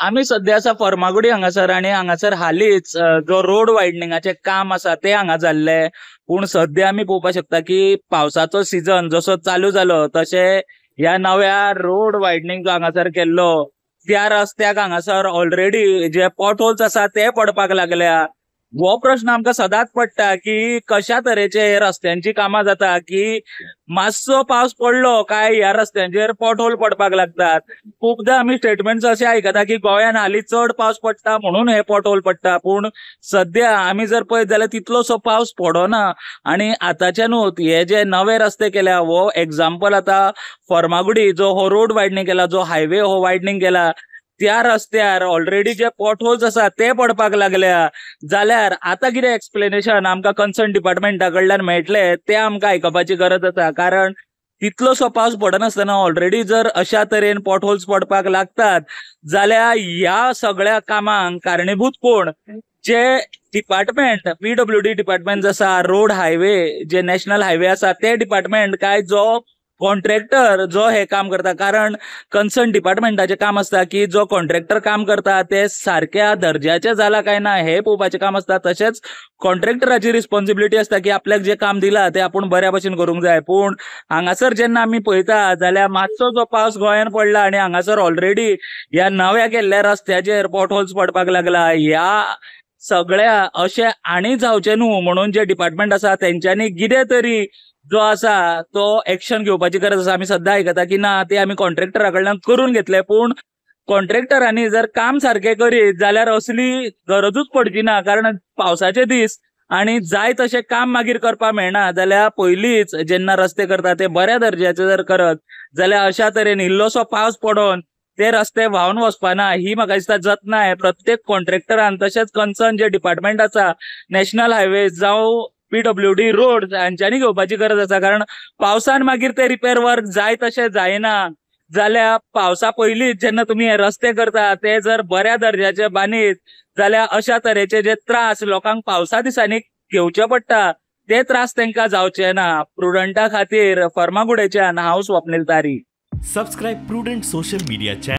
आम्ही सध्या आसा फर्मागुडी हांगासर आणि हांगासर हालींच जो रोड वायडनिंगाचे काम आसा ते हांगा जाल्ले। पूण सध्या आमी पळोवपाक शकता की पावसाचो सीजन जसो चालू जालो तशे ह्या नव्या रोड वायडनिंग जो हांगासर केल्लो त्या रस्त्याक हांगासर ऑलरेडी जे पॉट होल्स आसा ते पडपाक लागल्या। हो प्रश्न आमकां सदांच पडटा की कशा तरेचे हे रस्त्यांची कामां जाता की मातसो पावस पडलो काय ह्या रस्त्यांचेर पॉट होल पडपाक लागतात। खूबदां आमी स्टेटमेंट्स अशे आयकता की गोंयान हालीं चड पावस पडटा म्हणून हे पॉट होल पडटा, पूण सध्या आमी जर पळयत जाल्यार तितलोसो पावस पडना। आणि आतांचे न्हू हे जे नवे रस्ते केल्या हो एग्जाम्पल आता फर्मागुडी जो हो रोड वायडनिंग केला, जो हायवे हो वायडनिंग केला त्या रस्त्यार ऑलरेडी जे पॉट होल्स आसा ते पडपाक लागल्या। जाल्यार आता कितें एक्सप्लेनेशन आमकां कन्सर्न डिपार्टमेंटा कडल्यान मेळटले ते आमकां आयकपाची गरज आसा, कारण तितलोसो पावस पडनासतना ऑलरेडी जर अशा तरेन पॉट होल्स पडपाक लागतात जाल्यार ह्या सगळ्या कामांक कारणीभूत कोण? जे डिपार्टमेंट PWD डिपार्टमेंट आसा, रोड हायवे जे नॅशनल हायवे आसा ते डिपार्टमेंट काय जो कॉन्ट्रॅक्टर जो हे काम करता? कारण कन्सर्न डिपार्टमेंटाचे काम असता की जो कॉन्ट्रॅक्टर काम करता ते सारक्या दर्जाचे जाला काय ना हे पळोवपाचें काम असता। तशेंच कॉन्ट्रॅक्टराची रिस्पॉन्सिबिलिटी असता की आपल्याक जे काम दिला ते आपूण बऱ्या भशेन करूंक जाय। पूण हांगासर जेन्ना आमी पळयता जाल्यार मातसो जो पावस गोंयान पडला आणि हांगासर ऑलरेडी ह्या नव्या केल्ल्या रस्त्याचेर पॉट होल्स पडपाक लागला। ह्या सगळ्या अशें आनी जावचें न्हू म्हणून जे डिपार्टमेंट आसा तेंच्यांनी कितें तरी जो आसा तो एक्शन घेवपाची गरज आसा। आमी सद्दां आयकता की ना ते आमी कॉन्ट्रॅक्टरा कडल्यान करून घेतले, पूण कॉन्ट्रॅक्टरांनी जर काम सारखे करीत जाल्यार असली गरजूच पडची ना, कारण पावसाचे दीस आणि जाय तशें काम मागीर करपाक मेळना। जाल्यार पयलींच जेन्ना रस्ते करता ते बऱ्या दर्ज्याचे जर करत जाल्यार अशा तरेन इल्लोसो पावस पडोन ते रस्ते व्हांवन वचपाना ही म्हाका दिसता जतनाय प्रत्येक कॉन्ट्रॅक्टरान तशेंच कन्सर्न जे डिपार्टमेंट आसा नॅशनल हायवेज जावं PWD रोड हांच्यांनी घेवपाची गरज आसा। कारण पावसान मागीर ते रिपेर वर्क जाय तशें जायना जाल्यार पावसा पयलींच जेन्ना तुमी हे रस्ते करता ते जर बऱ्या दर्ज्याचे बांदीत जाल्यार अशा तरेचे जे त्रास लोकांक पावसा दिसांनी घेवचे पडटा ते त्रास तांकां जावचे ना। प्रुडंटा खातीर फर्मागुडेच्यान हांव स्वप्नील तारी। Subscribe Prudent social media channel.